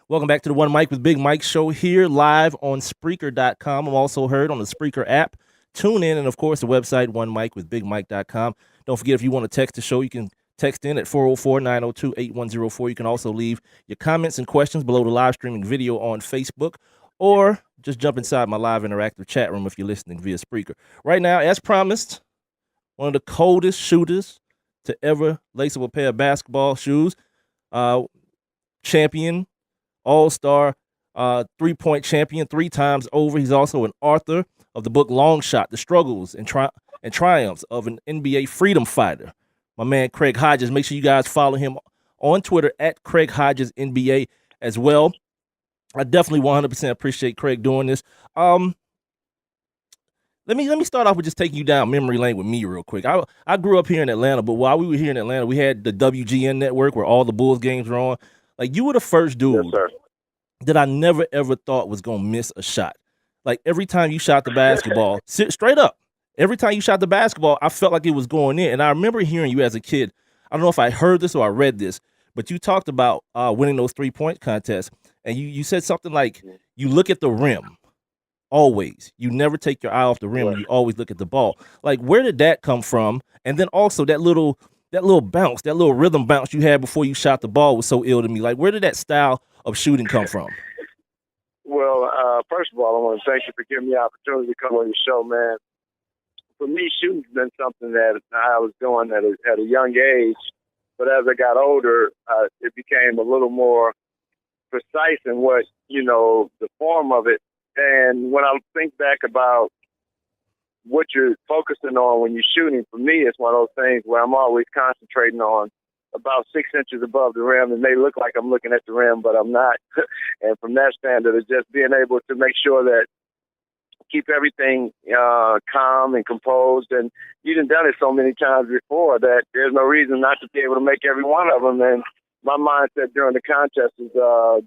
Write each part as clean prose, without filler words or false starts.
Welcome back to the One Mic with Big Mike show here live on Spreaker.com. I'm also heard on the Spreaker app. Tune in, and of course, the website, onemicwithbigmike.com. Don't forget, if you want to text the show, you can text in at 404-902-8104. You can also leave your comments and questions below the live streaming video on Facebook, or just jump inside my live interactive chat room if you're listening via Spreaker. Right now, as promised, one of the coldest shooters to ever lace up a pair of basketball shoes, champion, all-star, three-point champion 3 times over. He's also an author of the book Long Shot, The Struggles and Triumphs of an NBA Freedom Fighter. My man Craig Hodges. Make sure you guys follow him on Twitter at Craig Hodges NBA as well. I definitely 100% appreciate Craig doing this. Let me start off with just taking you down memory lane with me real quick. I grew up here in Atlanta, but while we were here in Atlanta, we had the WGN network where all the Bulls games were on. Like, you were the first dude that I never, ever thought was going to miss a shot. Like, every time you shot the basketball, straight up, every time you shot the basketball, I felt like it was going in. And I remember hearing you as a kid. I don't know if I heard this or I read this, but you talked about winning those three-point contests. And you said something like, you look at the rim always. You never take your eye off the rim. And you always look at the ball. Like, where did that come from? And then also that little bounce, that little rhythm bounce you had before you shot the ball was so ill to me. Like, where did that style of shooting come from? Well, first of all, I want to thank you for giving me the opportunity to come on your show, man. For me, shooting's been something that I was doing at a young age, but as I got older, it became a little more precise in what, the form of it. And when I think back about what you're focusing on when you're shooting, for me, it's one of those things where I'm always concentrating on about 6 inches above the rim. It may look like I'm looking at the rim, but I'm not. And from that standard, it's just being able to make sure that keep everything calm and composed. And you've done it so many times before that there's no reason not to be able to make every one of them. And my mindset during the contest is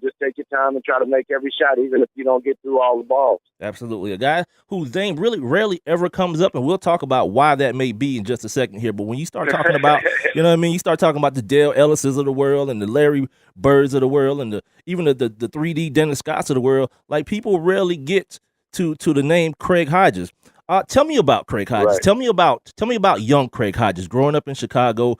just take your time and try to make every shot, even if you don't get through all the balls. Absolutely. A guy whose name really rarely ever comes up, and we'll talk about why that may be in just a second here. But when you start talking about, you start talking about the Dale Ellises of the world and the Larry Birds of the world and even the 3D Dennis Scotts of the world, like, people rarely get to the name Craig Hodges. Tell me about Craig Hodges. Right. Tell me about young Craig Hodges growing up in Chicago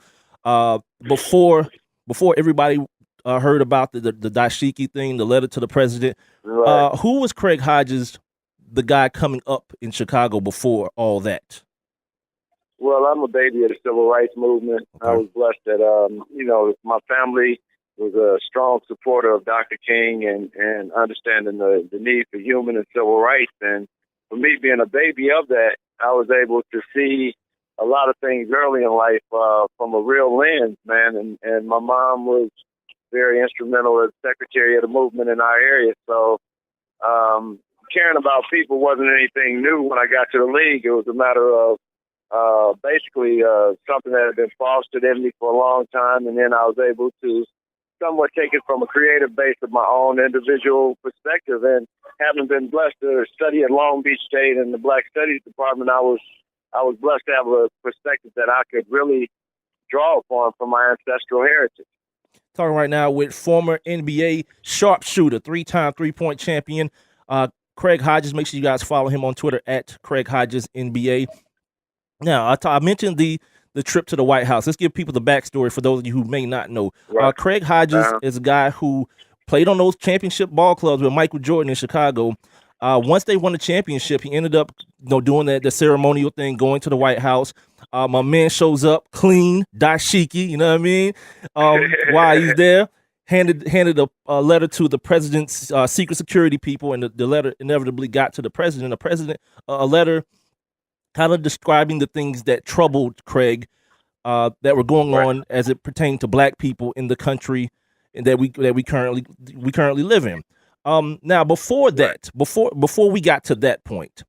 before everybody heard about the dashiki thing, the letter to the president. Right. Who was Craig Hodges, the guy coming up in Chicago before all that? Well, I'm a baby of the civil rights movement. Okay. I was blessed that, my family was a strong supporter of Dr. King and understanding the need for human and civil rights. And for me, being a baby of that, I was able to see a lot of things early in life from a real lens, man. And my mom was very instrumental as secretary of the movement in our area. So caring about people wasn't anything new when I got to the league. It was a matter of basically something that had been fostered in me for a long time. And then I was able to somewhat take it from a creative base of my own individual perspective. And having been blessed to study at Long Beach State in the Black Studies Department, I was blessed to have a perspective that I could really draw upon from my ancestral heritage. Talking right now with former NBA sharpshooter, 3-time three-point champion, Craig Hodges. Make sure you guys follow him on Twitter at Craig Hodges NBA. Now, I mentioned the trip to the White House. Let's give people the backstory for those of you who may not know. Right. Craig Hodges is a guy who played on those championship ball clubs with Michael Jordan in Chicago. Once they won the championship, he ended up doing the ceremonial thing, going to the White House. My man shows up clean, dashiki, you know what I mean? While he's there, handed a letter to the president's secret security people, and the letter inevitably got to the president. A letter kind of describing the things that troubled Craig that were going on as it pertained to black people in the country that we currently live in. Now, before that, before we got to that point,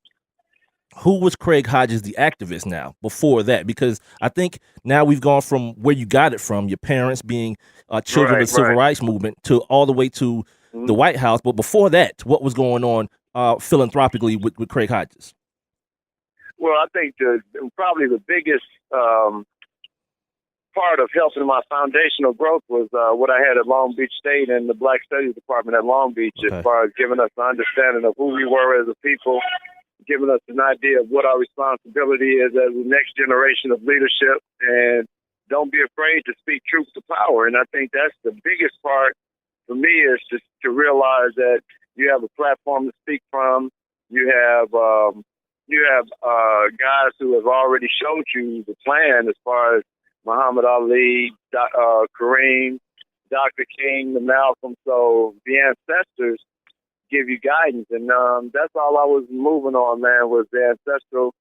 who was Craig Hodges, the activist now, before that? Because I think now we've gone from where you got it from, your parents being children of the civil rights movement, to all the way to the White House. But before that, what was going on philanthropically with Craig Hodges? Well, I think probably the biggest, part of helping my foundational growth was what I had at Long Beach State and the Black Studies Department at Long Beach, Okay. as far as giving us an understanding of who we were as a people, giving us an idea of what our responsibility is as the next generation of leadership, and don't be afraid to speak truth to power. And I think that's the biggest part for me, is just to realize that you have a platform to speak from. You have guys who have already showed you the plan, as far as Muhammad Ali, Kareem, Dr. King, the Malcolm. So the ancestors give you guidance, and that's all I was moving on, man, was the ancestral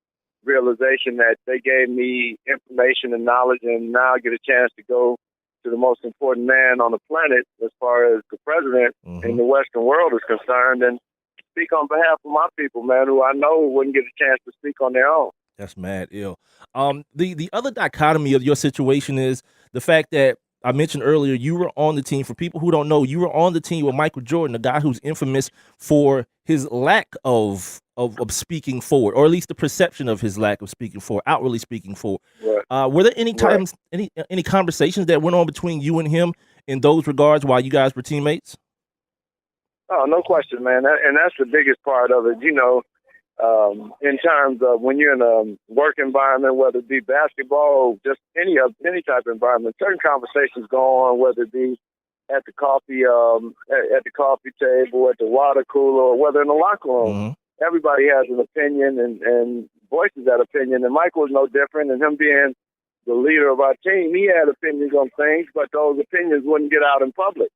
realization that they gave me information and knowledge, and now I get a chance to go to the most important man on the planet as far as the president in the Western world is concerned, and speak on behalf of my people, man, who I know wouldn't get a chance to speak on their own. That's mad ill. The other dichotomy of your situation is the fact that I mentioned earlier, you were on the team. For people who don't know, you were on the team with Michael Jordan, a guy who's infamous for his lack of speaking forward, or at least the perception of his lack of speaking forward, outwardly speaking forward. Right. Were there any times, any conversations that went on between you and him in those regards while you guys were teammates? Oh, no question, man. And that's the biggest part of it, in terms of when you're in a work environment, whether it be basketball or just any type of environment, certain conversations go on, whether it be at the coffee table, at the water cooler, or whether in the locker room. Everybody has an opinion and voices that opinion, and Michael was no different. And him being the leader of our team, he had opinions on things, but those opinions wouldn't get out in public.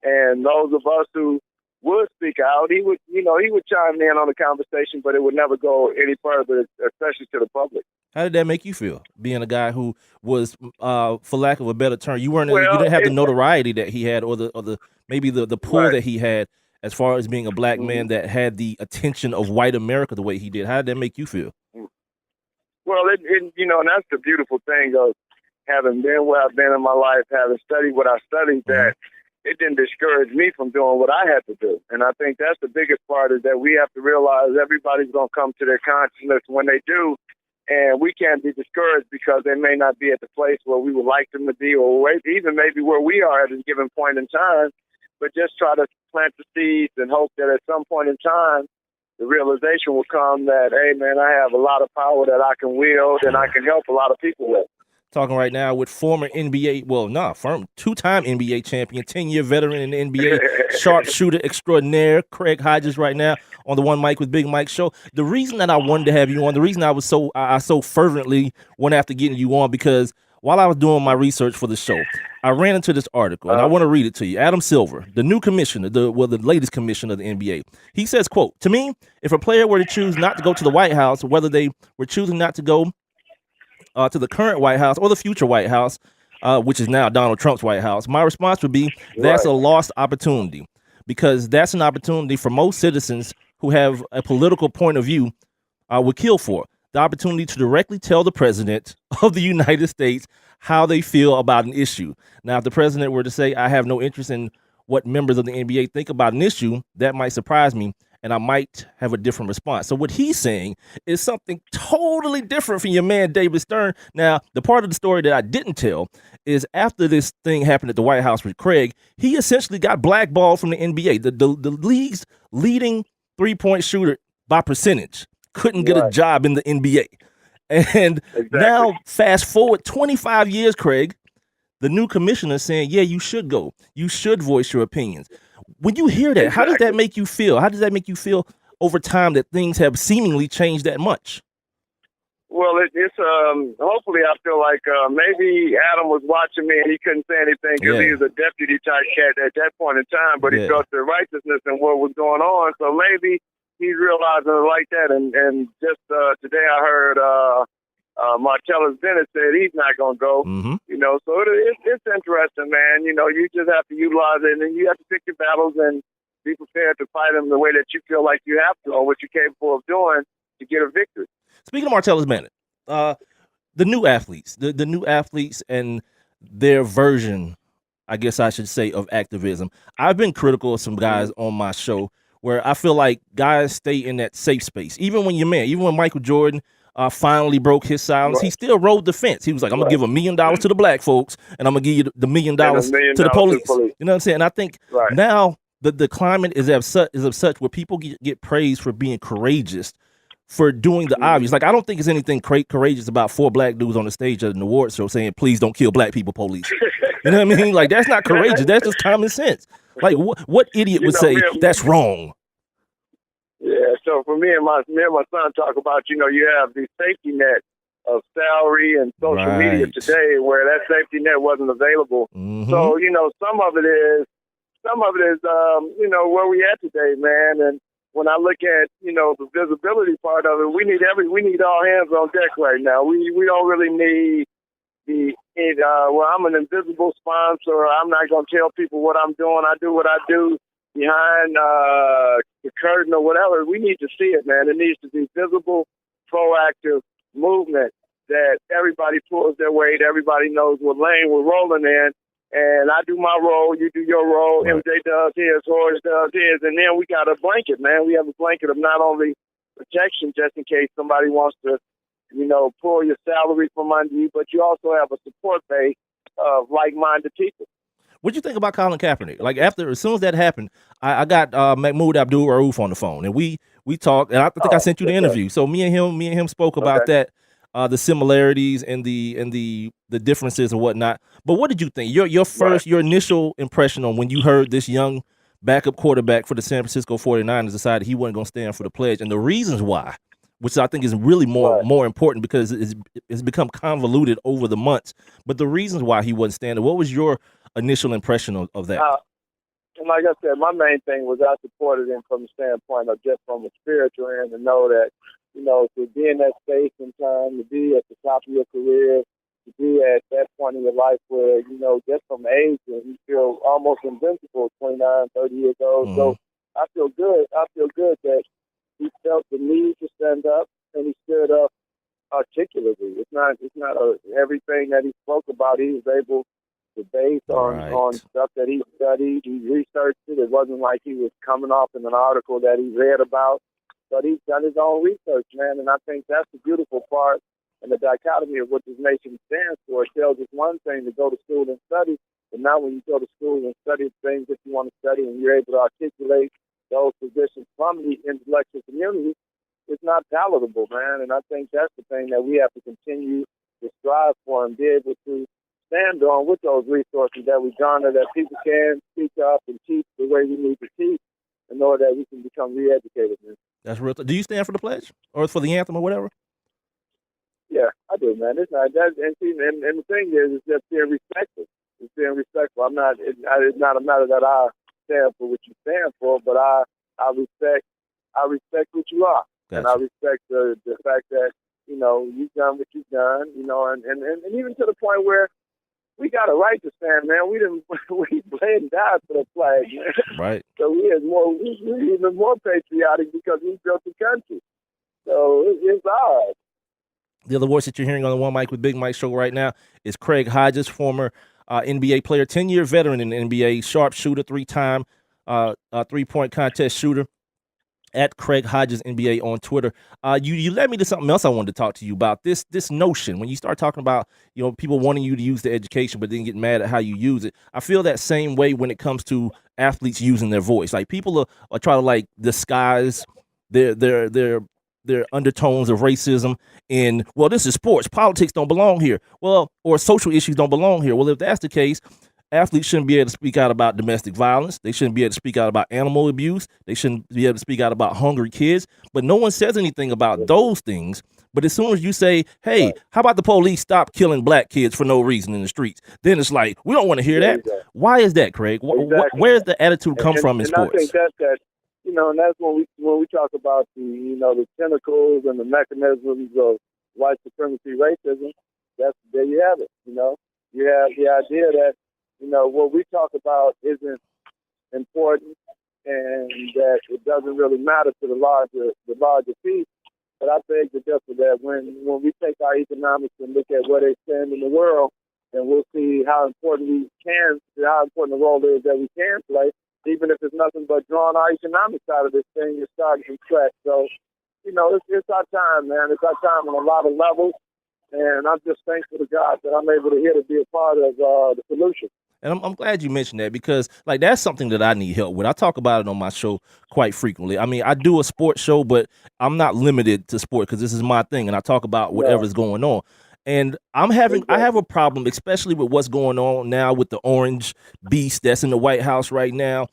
And those of us who would speak out, he would chime in on the conversation, but it would never go any further, especially to the public. How did that make you feel, being a guy who was, for lack of a better term, you didn't have the notoriety that he had, or the maybe the pull that he had, as far as being a black man that had the attention of white America the way he did? How did that make you feel? Well, and that's the beautiful thing of having been where I've been in my life, having studied what I studied, that it didn't discourage me from doing what I had to do. And I think that's the biggest part, is that we have to realize everybody's going to come to their consciousness when they do. And we can't be discouraged because they may not be at the place where we would like them to be, or even maybe where we are at a given point in time, but just try to plant the seeds and hope that at some point in time, the realization will come that, hey, man, I have a lot of power that I can wield and I can help a lot of people with. Talking right now with former NBA, two-time NBA champion, 10-year veteran in the NBA, sharpshooter extraordinaire, Craig Hodges, right now on the One Mic with Big Mike show. The reason that I wanted to have you on, the reason I so fervently went after getting you on, because while I was doing my research for the show, I ran into this article, and I want to read it to you. Adam Silver, the new commissioner, the latest commissioner of the NBA, he says, quote, "To me, if a player were to choose not to go to the White House, whether they were choosing not to go to the current White House or the future White House, which is now Donald Trump's White House, my response would be, that's a lost opportunity, because that's an opportunity for most citizens who have a political point of view would kill for. The opportunity to directly tell the president of the United States how they feel about an issue. Now, if the president were to say, I have no interest in what members of the NBA think about an issue, that might surprise me, and I might have a different response." So what he's saying is something totally different from your man, David Stern. Now, the part of the story that I didn't tell is, after this thing happened at the White House with Craig, he essentially got blackballed from the NBA. The league's leading three-point shooter by percentage couldn't get a job in the NBA. And now, fast forward 25 years, Craig, the new commissioner saying, yeah, you should go. You should voice your opinions. When you hear that, how does that make you feel? How does that make you feel over time that things have seemingly changed that much? Well, it's hopefully I feel like maybe Adam was watching me and he couldn't say anything because he was a deputy type cat at that point in time, but he felt the righteousness in what was going on. So maybe he's realizing it like that. And just today I heard Martellus Bennett said he's not going to go. So it's interesting, man. You just have to utilize it, and you have to pick your battles and be prepared to fight them the way that you feel like you have to, or what you're capable of doing to get a victory. Speaking of Martellus Bennett, the new athletes, the new athletes and their version, I guess I should say, of activism. I've been critical of some guys on my show where I feel like guys stay in that safe space. Even when you're man, even when Michael Jordan finally broke his silence. Right. He still rode the fence. He was like, I'm going to give $1 million to the black folks, and I'm going to give you the $1 million And $1 million to the police. to the police. You know what I'm saying? And I think Right. now the climate is of such where people get praised for being courageous, for doing the obvious. Like, I don't think there's anything courageous about 4 black dudes on the stage at an award show saying, please don't kill black people, police. You know what I mean? Like, that's not courageous. That's just common sense. Like, what idiot would say that's wrong? Yeah, so for me and my son talk about, you have the safety net of salary and social media today where that safety net wasn't available. So, some of it is, where we at today, man. And when I look at, the visibility part of it, we need all hands on deck right now. We don't really need I'm an invisible sponsor. I'm not going to tell people what I'm doing. I do what I do behind the curtain or whatever. We need to see it, man. It needs to be visible, proactive movement that everybody pulls their weight. Everybody knows what lane we're rolling in. And I do my role, you do your role, Right. MJ does his, Horace does his, and then we got a blanket, man. We have a blanket of not only protection just in case somebody wants to, pull your salary from under you, but you also have a support base of like-minded people. What'd you think about Colin Kaepernick? Like, as soon as that happened, I got Mahmoud Abdul-Rauf on the phone, and we talked, and I think I sent you the interview. So me and him spoke about that, the similarities and the differences and whatnot. But what did you think? Your initial impression on when you heard this young backup quarterback for the San Francisco 49ers decided he wasn't going to stand for the pledge, and the reasons why, which I think is really more important because it's become convoluted over the months. But the reasons why he wasn't standing, what was your initial impression of that? And like I said, my main thing was I supported him from the standpoint of just from a spiritual end to know that, to be in that space and time, to be at the top of your career, to be at that point in your life where, just from age, and you feel almost invincible, 29, 30 years old. So I feel good. I feel good that he felt the need to stand up, and he stood up articulately. It's not everything that he spoke about. He was able to base on stuff that he studied. He researched it. It wasn't like he was coming off in an article that he read about, but he's done his own research, man. And I think that's the beautiful part and the dichotomy of what this nation stands for. It tells us one thing to go to school and study, but now when you go to school and study the things that you want to study and you're able to articulate those positions from the intellectual community, it's not palatable, man. And I think that's the thing that we have to continue to strive for and be able to stand on with those resources that we garner, that people can speak up and teach the way we need to teach in order that we can become re-educated, man. That's real. Do you stand for the pledge or for the anthem or whatever? Yeah, I do, man. It's not that, and the thing is, it's just being respectful. It's being respectful. It's not a matter that I stand for what you stand for, but I respect what you are, and I respect the fact that you've done what you've done, and even to the point where we got a right to stand, man. We bled and died for the flag, man. Right. So we're even more patriotic because we built the country. So it's ours. The other voice that you're hearing on the One Mic with Big Mike show right now is Craig Hodges, former NBA player, 10-year veteran in the NBA, sharpshooter, 3-time three-point contest shooter. At Craig Hodges NBA on Twitter. You led me to something else I wanted to talk to you about. This notion, when you start talking about people wanting you to use the education but then get mad at how you use it. I feel that same way when it comes to athletes using their voice. Like, people are trying to like disguise their undertones of racism in, well, this is sports. Politics don't belong here. Well, or social issues don't belong here. Well, if that's the case, athletes shouldn't be able to speak out about domestic violence. They shouldn't be able to speak out about animal abuse. They shouldn't be able to speak out about hungry kids. But no one says anything about those things. But as soon as you say, hey, how about the police stop killing black kids for no reason in the streets? Then it's like, we don't want to hear that. Why is that, Craig? Where's the attitude come from in sports? I think that and that's when we talk about the tentacles and the mechanisms of white supremacy racism. There you have it. You have the idea that what we talk about isn't important and that it doesn't really matter to the larger piece. But I beg to differ that when we take our economics and look at where they stand in the world, then we'll see how important the role is that we can play, even if it's nothing but drawing our economic side of this thing and starting from scratch. So, it's our time, man. It's our time on a lot of levels. And I'm just thankful to God that I'm able to here to be a part of the solution. And I'm glad you mentioned that because like that's something that I need help with. I talk about it on my show quite frequently. I mean, I do a sports show, but I'm not limited to sport because this is my thing, and I talk about whatever's going on. And I have a problem, especially with what's going on now with the orange beast that's in the White House right now.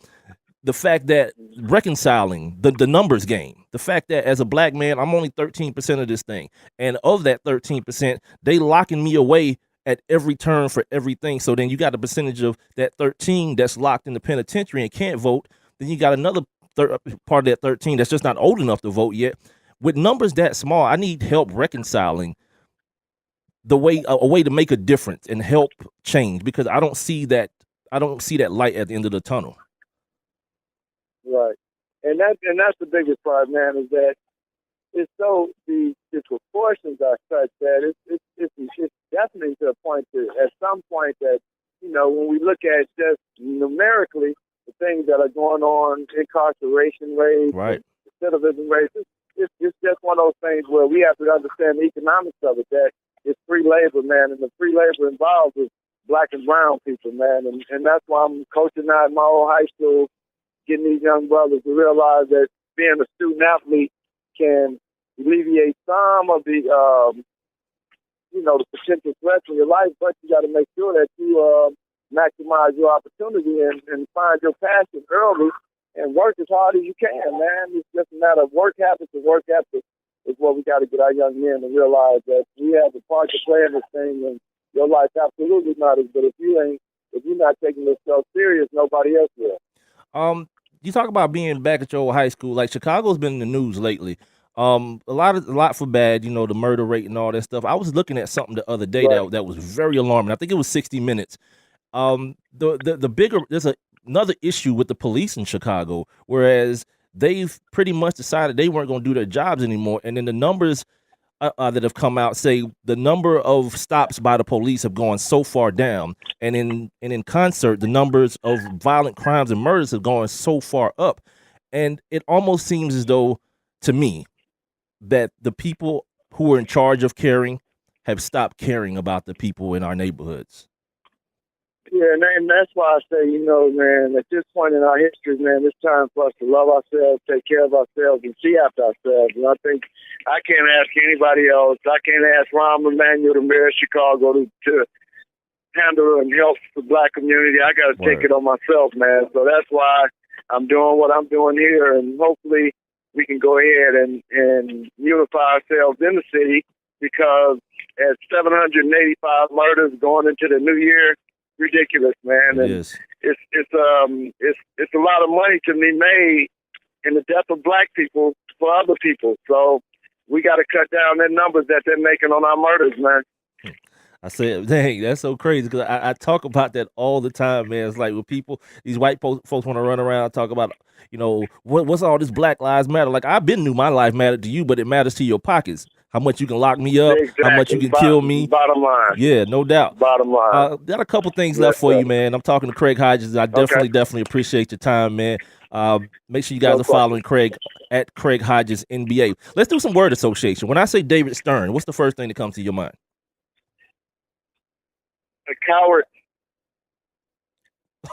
The fact that reconciling the numbers game, the fact that as a black man, I'm only 13% of this thing. And of that 13%, they locking me away at every turn for everything. So then you got a percentage of that 13 that's locked in the penitentiary and can't vote. Then you got another part of that 13 that's just not old enough to vote yet. With numbers that small, I need help reconciling a way to make a difference and help change because I don't see that light at the end of the tunnel. Right. And that's the biggest part, man, is that it's so the proportions are such that it's definitely to a point that at some point that, when we look at just numerically the things that are going on, incarceration rates, right, recidivism rates, it's just one of those things where we have to understand the economics of it, that it's free labor, man, and the free labor involved is black and brown people, man, and that's why I'm coaching now at my old high school, getting these young brothers to realize that being a student athlete can alleviate some of the, the potential threats in your life, but you got to make sure that you maximize your opportunity and find your passion early and work as hard as you can, man. It's just a matter of work habits, and work ethic is what we got to get our young men to realize that we have a part to play in this thing, and your life absolutely matters. But if you're not taking yourself serious, nobody else will. You talk about being back at your old high school. Like Chicago's been in the news lately. A lot for bad, the murder rate and all that stuff. I was looking at something the other day that was very alarming. I think it was 60 Minutes. The bigger there's another issue with the police in Chicago, whereas they've pretty much decided they weren't going to do their jobs anymore, and then the numbers that have come out say the number of stops by the police have gone so far down, and in concert, the numbers of violent crimes and murders have gone so far up, and it almost seems as though, to me, that the people who are in charge of caring have stopped caring about the people in our neighborhoods. Yeah, and that's why I say, man, at this point in our history, man, it's time for us to love ourselves, take care of ourselves, and see after ourselves. And I think I can't ask anybody else. I can't ask Rahm Emanuel, the mayor of Chicago, to handle and help the black community. I got to take it on myself, man. So that's why I'm doing what I'm doing here, and hopefully we can go ahead and unify ourselves in the city, because at 785 murders going into the new year, ridiculous, man. And it's a lot of money to be made in the death of black people for other people. So we got to cut down the numbers that they're making on our murders, man. I said, dang, that's so crazy, because I talk about that all the time, man. It's like when these white folks want to run around and talk about, what's all this Black Lives Matter? Like, I've been knew my life mattered to you, but it matters to your pockets. How much you can lock me up, how much you can kill me. Bottom line. Yeah, no doubt. Bottom line. Got a couple things left for you, man. I'm talking to Craig Hodges. I definitely appreciate your time, man. Make sure you guys are following Craig at Craig Hodges NBA. Let's do some word association. When I say David Stern, what's the first thing that comes to your mind? A coward.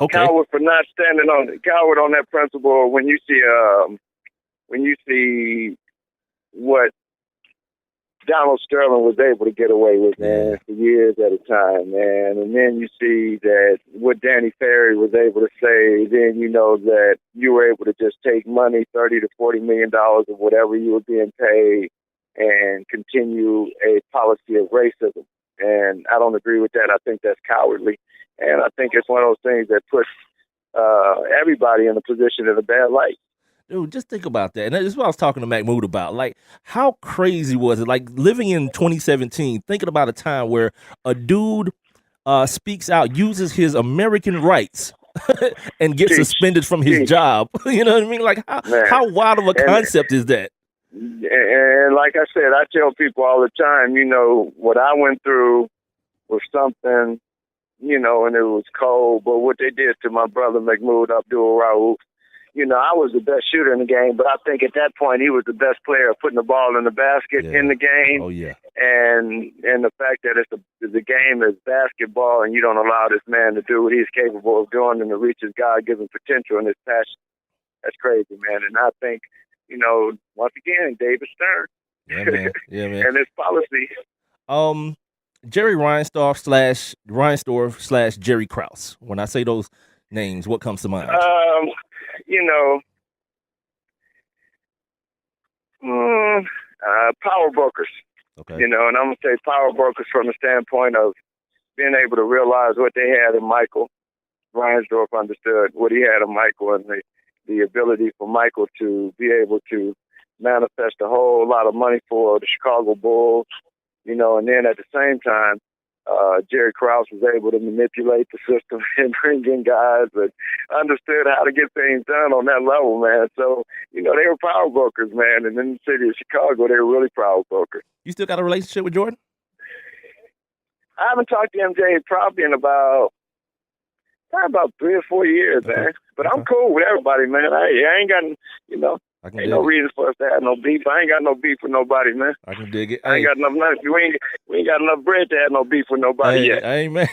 Okay. Coward for not standing on it. Coward on that principle. When you see what Donald Sterling was able to get away with, man, for years at a time, man. And then you see that what Danny Ferry was able to say, then you know that you were able to just take money, $30 to $40 million of whatever you were being paid, and continue a policy of racism. And I don't agree with that. I think that's cowardly. And I think it's one of those things that puts everybody in a position in a bad light. Dude, just think about that. And this is what I was talking to Mahmoud about. Like, how crazy was it? Like, living in 2017, thinking about a time where a dude speaks out, uses his American rights, and gets suspended from his job. You know what I mean? Like, how wild of a concept is that? And like I said, I tell people all the time, what I went through was something, and it was cold. But what they did to my brother Mahmoud Abdul Rauf, I was the best shooter in the game, but I think at that point he was the best player of putting the ball in the basket in the game. Oh, yeah. And the fact that the game is basketball and you don't allow this man to do what he's capable of doing and to reach his God-given potential and his passion, that's crazy, man. And I think, once again, David Stern. Yeah, man. Yeah, man. And his policy. Jerry Reinsdorf / Jerry Krause. When I say those names, what comes to mind? Power brokers. Okay. And I'm going to say power brokers from the standpoint of being able to realize what they had in Michael. Reinsdorf understood what he had in Michael and the ability for Michael to be able to manifest a whole lot of money for the Chicago Bulls, and then at the same time, Jerry Krause was able to manipulate the system and bring in guys that understood how to get things done on that level, man. So, they were power brokers, man. And in the city of Chicago, they were really power brokers. You still got a relationship with Jordan? I haven't talked to MJ probably in about 3 or 4 years, Okay. man. But I'm cool with everybody, man. I ain't got, ain't no reason for us to have no beef. I ain't got no beef with nobody, man. I can dig it. I ain't got enough money. We ain't got enough bread to have no beef with nobody yet. Amen.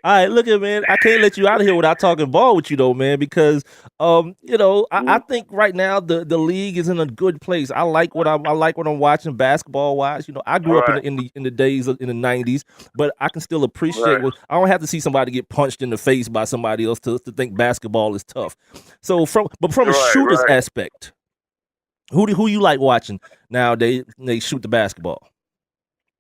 All right, look at man. I can't let you out of here without talking ball with you though, man, because I think right now the league is in a good place. I like what I'm watching basketball wise. I grew up in the days in the 90s, but I can still appreciate I don't have to see somebody get punched in the face by somebody else to think basketball is tough. So from a shooter's aspect, who you like watching now? They shoot the basketball.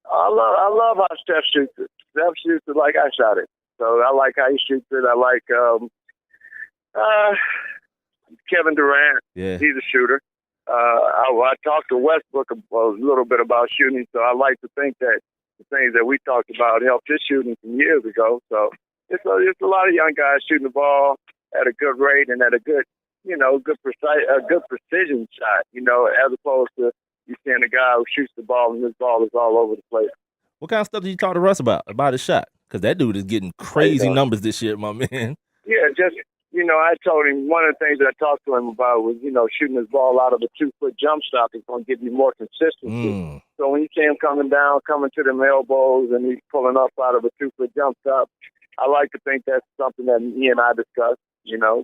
I love how Steph shoots it. Steph shoots it like I shot it. So I like how he shoots it. I like Kevin Durant. Yeah, he's a shooter. I talked to Westbrook a little bit about shooting, so I like to think that the things that we talked about helped his shooting from years ago. So it's a lot of young guys shooting the ball at a good rate and at a good, good precision shot, as opposed to you seeing a guy who shoots the ball and his ball is all over the place. What kind of stuff did you talk to Russ about his shot? Because that dude is getting crazy numbers this year, my man. Yeah, just, I told him one of the things that I talked to him about was, shooting his ball out of a 2-foot jump shot is going to give you more consistency. So when you see him coming to them elbows and he's pulling up out of a 2-foot jump shot, I like to think that's something that he and I discussed.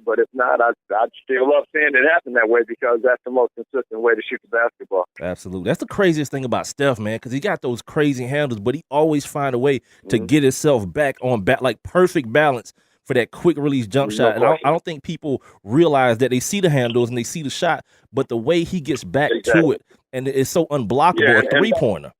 But if not, I'd still love seeing it happen that way because that's the most consistent way to shoot the basketball. Absolutely. That's the craziest thing about Steph, man, because he got those crazy handles, but he always find a way to get himself back like perfect balance for that quick release jump shot. And I don't think people realize that they see the handles and they see the shot, but the way he gets back to it, and it's so unblockable, a three-pointer.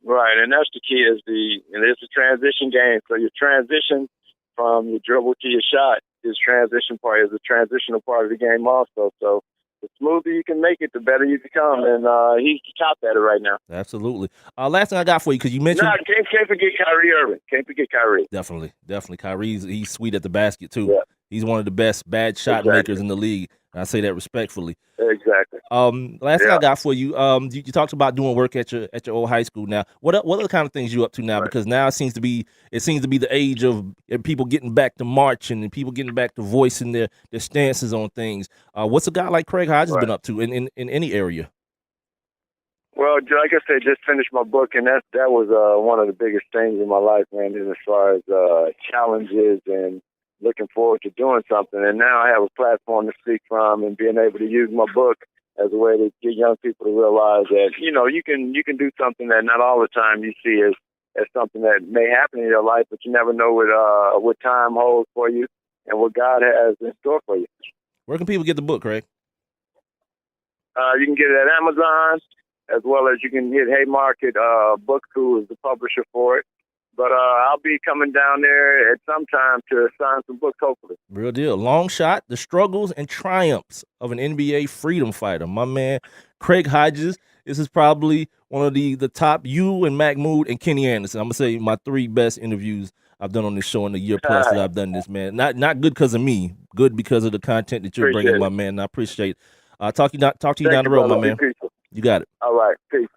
Right, and that's the key it's a transition game. So your transition from your dribble to your shot is a transitional part of the game also. So the smoother you can make it, the better you become. And he's top at it right now. Absolutely. Last thing I got for you, because you mentioned... can't forget Kyrie Irving. Can't forget Kyrie. Definitely. Kyrie's he's sweet at the basket, too. Yeah. He's one of the best bad shot makers in the league. And I say that respectfully. Exactly. Last thing I got for you, you talked about doing work at your old high school. Now, what other kind of things you up to now? Right. Because now it seems to be the age of people getting back to marching and people getting back to voicing their stances on things. What's a guy like Craig Hodges been up to in any area? Well, like I said, just finished my book, and that was one of the biggest things in my life, man. As far as challenges and looking forward to doing something. And now I have a platform to speak from and being able to use my book as a way to get young people to realize that, you can do something that not all the time you see as something that may happen in your life, but you never know what time holds for you and what God has in store for you. Where can people get the book, Craig? You can get it at Amazon, as well as you can hit Haymarket. Book Crew is the publisher for it. But I'll be coming down there at some time to sign some books, hopefully. Real deal. Long shot, the struggles and triumphs of an NBA freedom fighter. My man, Craig Hodges. This is probably one of the top, you and Mahmoud and Kenny Anderson. I'm going to say my 3 best interviews I've done on this show in the year plus that I've done this, man. Not good because of me, good because of the content that you're bringing, my man. I appreciate it. Talk to you down the road, my man. You got it. All right. Peace.